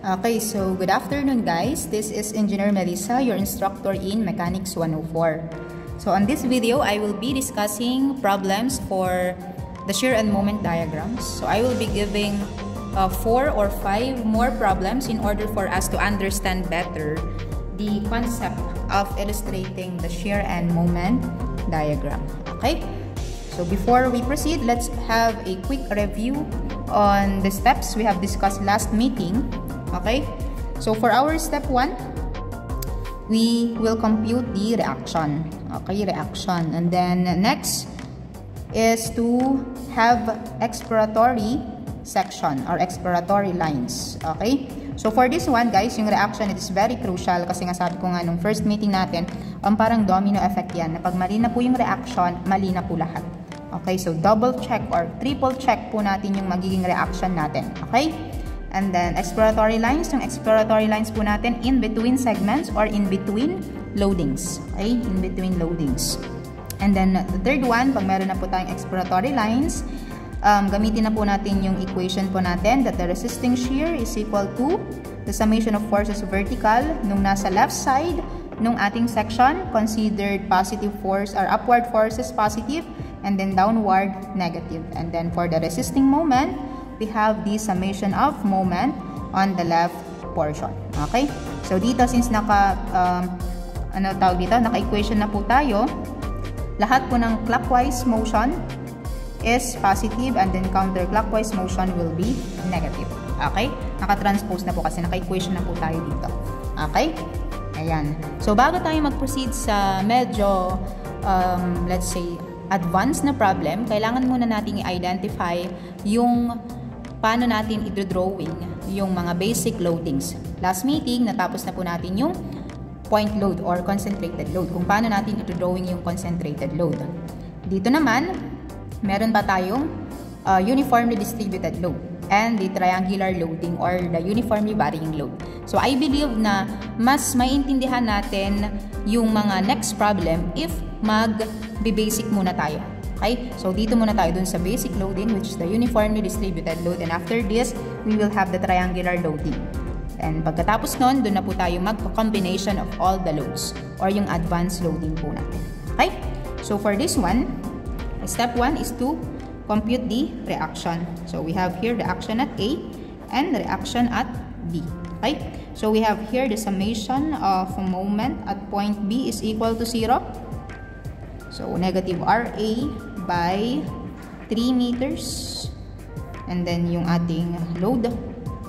Okay, so good afternoon guys. This is Engineer Melissa, your instructor in Mechanics 104. So on this video, I will be discussing problems for the shear and moment diagrams. So I will be giving 4 or 5 more problems in order for us to understand better the concept of illustrating the shear and moment diagram. Okay? So before we proceed, let's have a quick review on the steps we have discussed last meeting. Okay, so for our step 1, we will compute the reaction. Okay, reaction. And then next is to have exploratory section or exploratory lines. Okay, so for this one guys, yung reaction, it is very crucial kasi nga sabi ko nga nung first meeting natin, parang domino effect yan. Na pag mali na po yung reaction, mali na po lahat. Okay, so double check or triple check po natin yung magiging reaction natin. Okay? And then, exploratory lines. Yung exploratory lines po natin in between segments or in between loadings. Okay? In between loadings. And then, the third one, pag meron na po tayong exploratory lines, gamitin na po natin yung equation po natin that the resisting shear is equal to the summation of forces vertical nung nasa left side nung ating section, considered positive force or upward forces positive, and then downward negative. And then, for the resisting moment, we have the summation of moment on the left portion. Okay? So, dito, since naka-equation na po tayo, lahat po ng clockwise motion is positive and then counterclockwise motion will be negative. Okay? Naka-transpose na po kasi naka-equation na po tayo dito. Okay? Ayan. So, bago tayo mag-proceed sa medyo, let's say, advanced na problem, kailangan muna nating i-identify yung paano natin i-drawing yung mga basic loadings. Last meeting, natapos na po natin yung point load or concentrated load. Kung paano natin i-drawing yung concentrated load. Dito naman, meron pa tayong uniformly distributed load and the triangular loading or the uniformly varying load. So, I believe na mas maiintindihan natin yung mga next problem if mag-basic muna tayo. Okay? So, dito muna tayo dun sa basic loading, which is the uniformly distributed load. And after this, we will have the triangular loading. And pagkatapos nun, dun na po tayo mag-combination of all the loads or yung advanced loading po natin. Okay? So, for this one, step 1 is to compute the reaction. So, we have here reaction at A and reaction at B. Okay? So, we have here the summation of moment at point B is equal to 0. So, negative RA by 3 meters. And then, yung ating load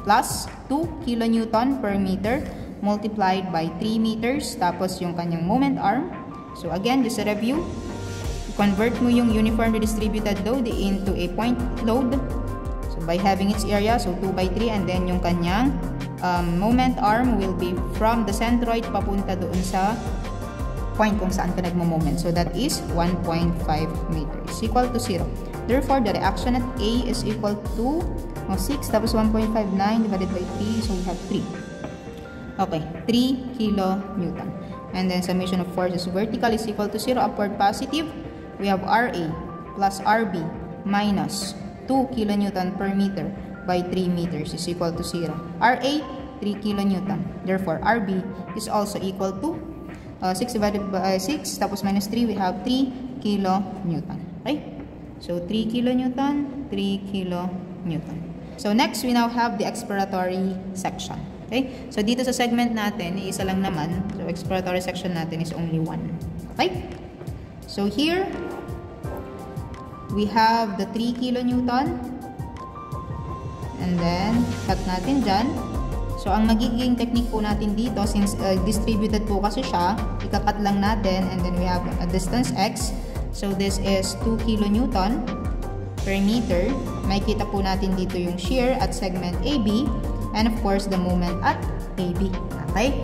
plus 2 kilonewton per meter multiplied by 3 meters. Tapos, yung kanyang moment arm. So, again, just a review. Convert mo yung uniformly distributed load into a point load. So, by having its area, so 2 by 3. And then, yung kanyang moment arm will be from the centroid papunta doon sa point kung saan ka nagmo-moment. So, that is 1.5 meters equal to 0. Therefore, the reaction at A is equal to 6 tapos 1.59 divided by 3. So, we have 3. Okay, 3 kilonewton. And then, summation of forces vertical is equal to 0. Upward positive, we have RA plus RB minus 2 kilonewton per meter by 3 meters is equal to 0. RA, 3 kilonewton. Therefore, RB is also equal to 6 divided by 6, tapos minus 3, we have 3 kilonewton. Okay? So, 3 kilonewton, 3 kilonewton. So, next, we now have the exploratory section. Okay? So, dito sa segment natin, isa lang naman. So, exploratory section natin is only 1. Okay? So, here, we have the 3 kilonewton. And then, cut natin dyan. So, ang magiging technique po natin dito, since distributed po kasi siya, ikakat lang natin, and then we have a distance x. So, this is 2 kilonewton per meter. Makikita po natin dito yung shear at segment AB, and of course, the moment at AB. Okay?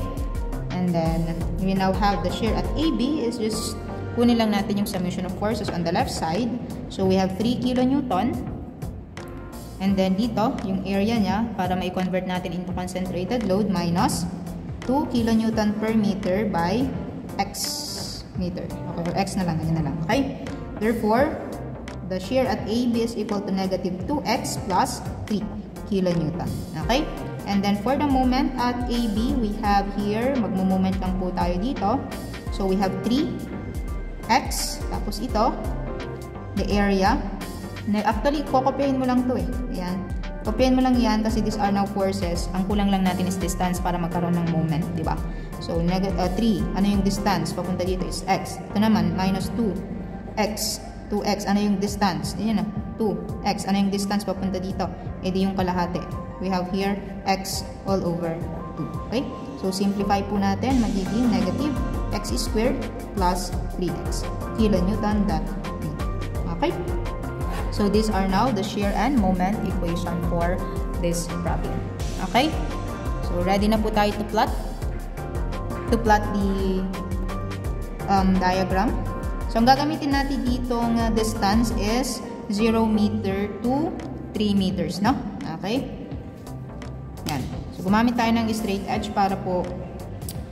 And then, we now have the shear at AB is just, kunin lang natin yung summation of forces on the left side. So, we have 3 kilonewton. And then dito, yung area niya, para ma-convert natin into concentrated load, minus 2 kilonewton per meter by x meter. Okay, or x na lang, ganyan na lang. Okay? Therefore, the shear at AB is equal to negative 2x plus 3 kilonewton. Okay? And then for the moment at AB, we have here, magmo-moment lang po tayo dito. So we have 3x, tapos ito, the area. Actually, kokopyahin mo lang to eh. Ayan. Kopyahin mo lang yan kasi these are now forces. Ang kulang lang natin is distance para magkaroon ng moment, di ba? So, 3. Ano yung distance? Papunta dito is x. Ito naman, minus 2x. 2x. Ano yung distance? Ayan na. 2x. Ano yung distance papunta dito? E di yung kalahati. We have here x all over 2. Okay? So, simplify po natin. Magiging negative x squared plus 3x. Kilonewton dot m. Okay? So, these are now the shear and moment equation for this problem. Okay? So, ready na po tayo to plot the diagram. So, ang gagamitin natin ditong distance is 0 meter to 3 meters, no? Okay? Yan. So, gumamit tayo ng straight edge para po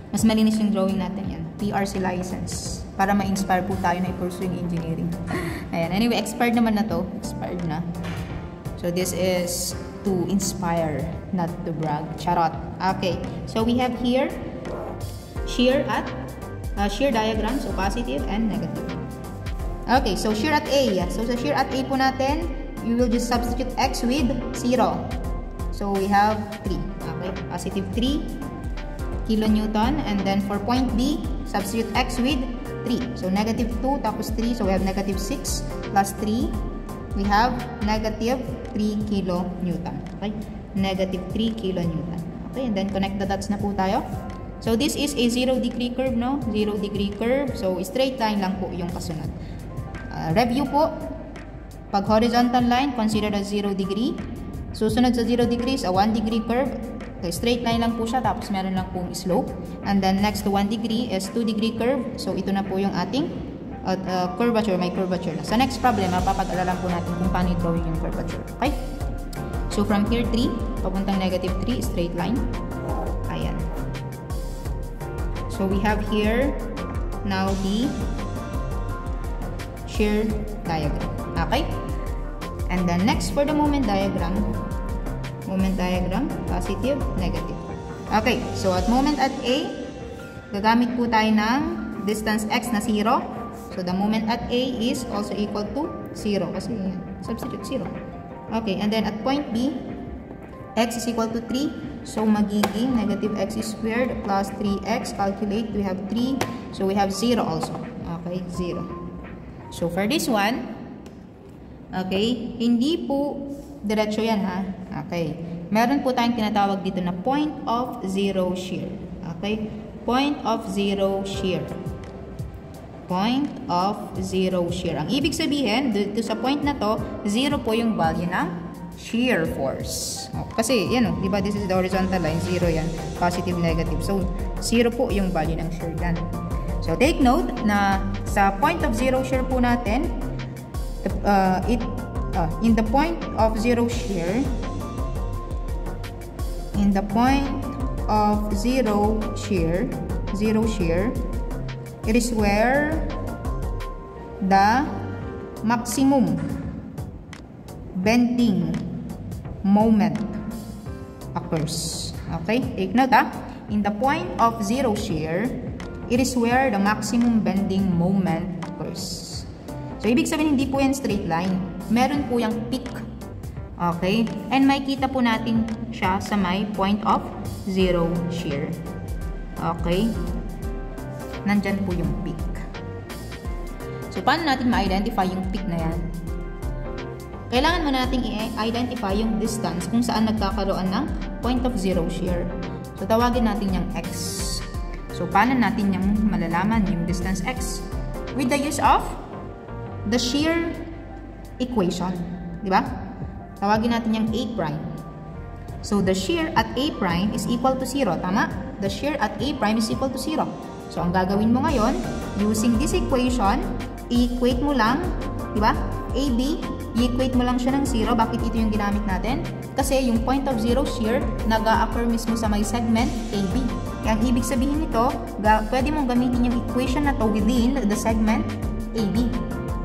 mas malinis yung drawing natin yan. PRC license. Para ma-inspire po tayo na i-pursue yung engineering. Ayan. Anyway, expired naman na to. Expired na. So, this is to inspire, not to brag. Charot. Okay. So, we have here shear at shear diagram. So, positive and negative. Okay. So, shear at A. So, sa shear at A po natin, you will just substitute x with 0. So, we have 3. Okay. Positive 3 kilonewton. And then, for point B, substitute x with 3. So, negative 2 tapos 3. So, we have negative 6 plus 3. We have negative 3 kilonewton. Okay? Negative 3 kilonewton. Okay? And then, connect the dots na po tayo. So, this is a 0-degree curve, no? 0-degree curve. So, straight line lang po yung kasunod. Review po. Pag horizontal line, consider as 0 degree. Susunod sa 0 degrees, a 1-degree curve. Okay, straight line lang po siya, tapos meron lang pong slope. And then next to 1 degree is 2-degree curve. So, ito na po yung ating curvature, may curvature na. Sa next problem, mapapag-aralan po natin kung paano i-drawing yung curvature. Okay? So, from here 3, papuntang negative 3, straight line. Ayan. So, we have here now the shear diagram. Okay? And then next for the moment diagram, positive, negative. Okay, so at moment at A, gagamit po tayo ng distance x na 0. So the moment at A is also equal to 0 kasi yan, substitute 0. Okay, and then at point B, x is equal to 3. So magiging negative x squared plus 3x. Calculate, we have 3. So we have 0 also. Okay, 0. So for this one, okay, hindi po diretso yan ha. Okay. Meron po tayong tinatawag dito na point of zero shear. Okay? Point of zero shear. Point of zero shear. Ang ibig sabihin, dito sa point na to, 0 po yung value ng shear force. Kasi, yan o, di ba, this is the horizontal line, 0 yan. Positive, negative. So, 0 po yung value ng shear yan. So, take note na sa point of zero shear po natin, in the point of zero shear, it is where the maximum bending moment occurs. Okay? Take note ha. In the point of zero shear, it is where the maximum bending moment occurs. So, ibig sabihin, hindi po yan straight line. Meron po yung peak. Okay? And makikita po natin siya sa may point of zero shear. Okay? Nandyan po yung peak. So, paano natin ma-identify yung peak na yan? Kailangan mo natin i-identify yung distance kung saan nagkakaroon ng point of zero shear. So, tawagin natin yung x. So, paano natin yung malalaman yung distance x? With the use of the shear equation. Diba? Tawagin natin yung A prime. So, the shear at A prime is equal to 0. Tama? The shear at A prime is equal to 0. So, ang gagawin mo ngayon, using this equation, i-equate mo lang, diba? AB, i-equate mo lang siya ng 0. Bakit ito yung ginamit natin? Kasi yung point of zero shear, nag-a-occur mismo sa may segment AB. Kaya ang ibig sabihin nito, pwede mong gamitin yung equation na to within the segment AB.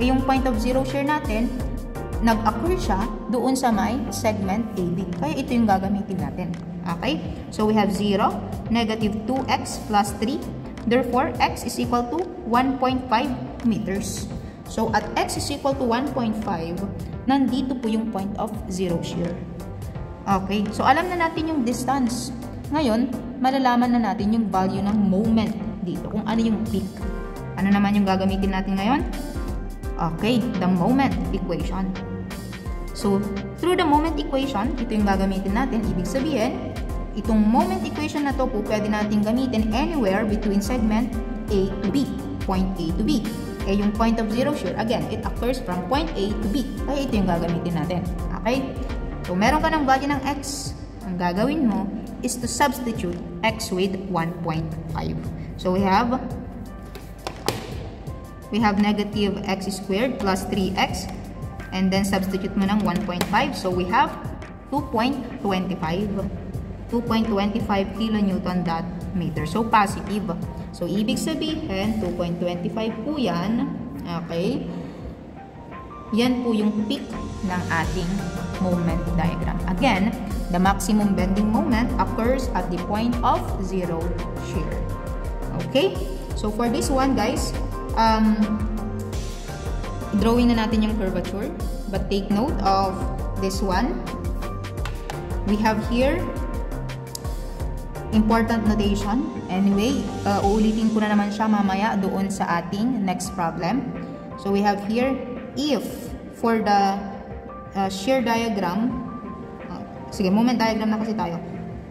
Eh, yung point of zero shear natin, nag-occur siya doon sa may segment AB. Kaya ito yung gagamitin natin. Okay? So, we have 0, negative 2x plus 3. Therefore, x is equal to 1.5 meters. So, at x is equal to 1.5, nandito po yung point of zero shear. Okay? So, alam na natin yung distance. Ngayon, malalaman na natin yung value ng moment dito, kung ano yung peak. Ano naman yung gagamitin natin ngayon? Okay, the moment equation. So, through the moment equation, ito yung gagamitin natin. Ibig sabihin, itong moment equation na to po pwede natin gamitin anywhere between segment A to B. Point A to B. Eh, yung point of zero shear, again, it occurs from point A to B. Kaya ito yung gagamitin natin. Okay? So, meron ka ng value ng x. Ang gagawin mo is to substitute x with 1.5. So, we have negative x squared plus 3x, and then substitute mo ng 1.5. So, we have 2.25 kilonewton that meter. So, positive. So, ibig sabihin, 2.25 po yan. Okay? Yan po yung peak ng ating moment diagram. Again, the maximum bending moment occurs at the point of zero shear. Okay? So, for this one, guys, drawing na natin yung curvature, but take note of this one. We have here important notation. Anyway, uulitin ko na naman siya mamaya doon sa ating next problem. So we have here, if for the shear diagram, sige, moment diagram na kasi tayo.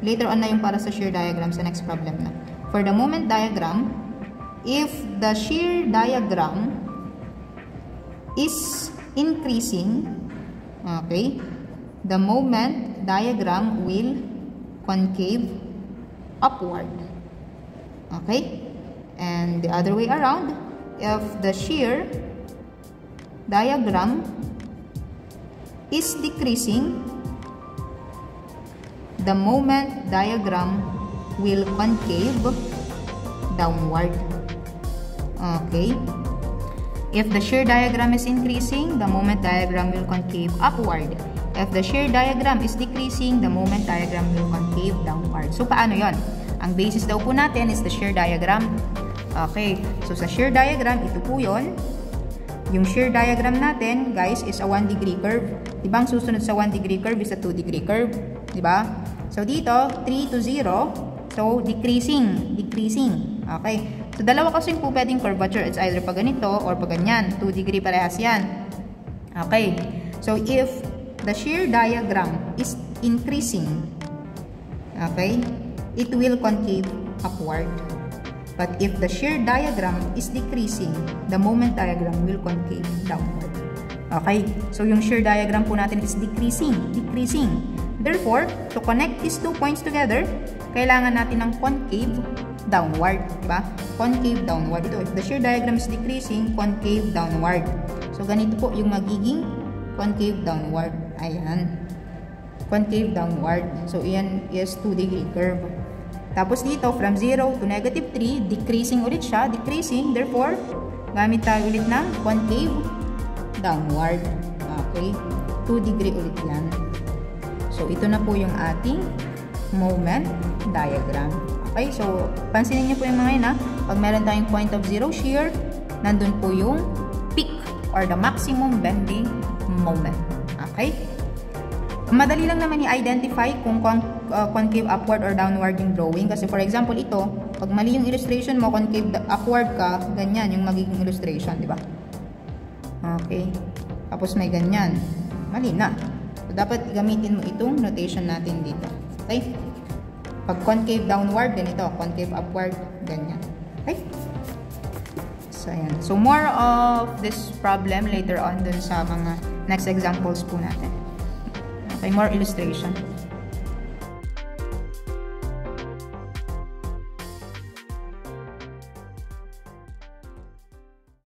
Later on na yung para sa shear diagram sa next problem na. For the moment diagram, if the shear diagram is increasing, okay, the moment diagram will concave upward. Okay? And the other way around, if the shear diagram is decreasing, the moment diagram will concave downward. Okay. If the shear diagram is increasing, the moment diagram will concave upward. If the shear diagram is decreasing, the moment diagram will concave downward. So, paano yon? Ang basis daw po natin is the shear diagram. Okay. So, sa shear diagram, ito po yon. Yung shear diagram natin, guys, is a 1-degree curve. Diba ang susunod sa 1-degree curve is a 2-degree curve? Diba? So, dito, 3 to 0. So, decreasing. Decreasing. Okay. So, dalawa kasi po pwedeng curvature. It's either pag ganito or pag ganyan. 2 degree parehas yan. Okay. So, if the shear diagram is increasing, okay, it will concave upward. But if the shear diagram is decreasing, the moment diagram will concave downward. Okay. So, yung shear diagram po natin is decreasing. Decreasing. Therefore, to connect these 2 points together, kailangan natin ng concave downward, diba? Concave downward. Ito, if the shear diagram is decreasing, concave downward. So, ganito po yung magiging concave downward. Ayan. Concave downward. So, iyan is 2-degree curve. Tapos dito, from 0 to negative 3, decreasing ulit siya. Decreasing. Therefore, gamit tayo ulit ng concave downward. Okay? 2-degree ulit yan. So, ito na po yung ating moment diagram. Okay, so, pansinin niyo po yung mga yun, ha? Pag meron tayong point of zero shear, nandun po yung peak or the maximum bending moment. Okay? Madali lang naman i-identify kung concave upward or downward yung drawing. Kasi for example, ito, pag mali yung illustration mo, concave upward ka, ganyan yung magiging illustration, di ba? Okay. Tapos may ganyan. Mali na. So, dapat gamitin mo itong notation natin dito. Okay? Pag concave downward, ganito. Concave upward, ganyan. Okay? So, ayan. So, more of this problem later on dun sa mga next examples po natin. Okay, more illustration.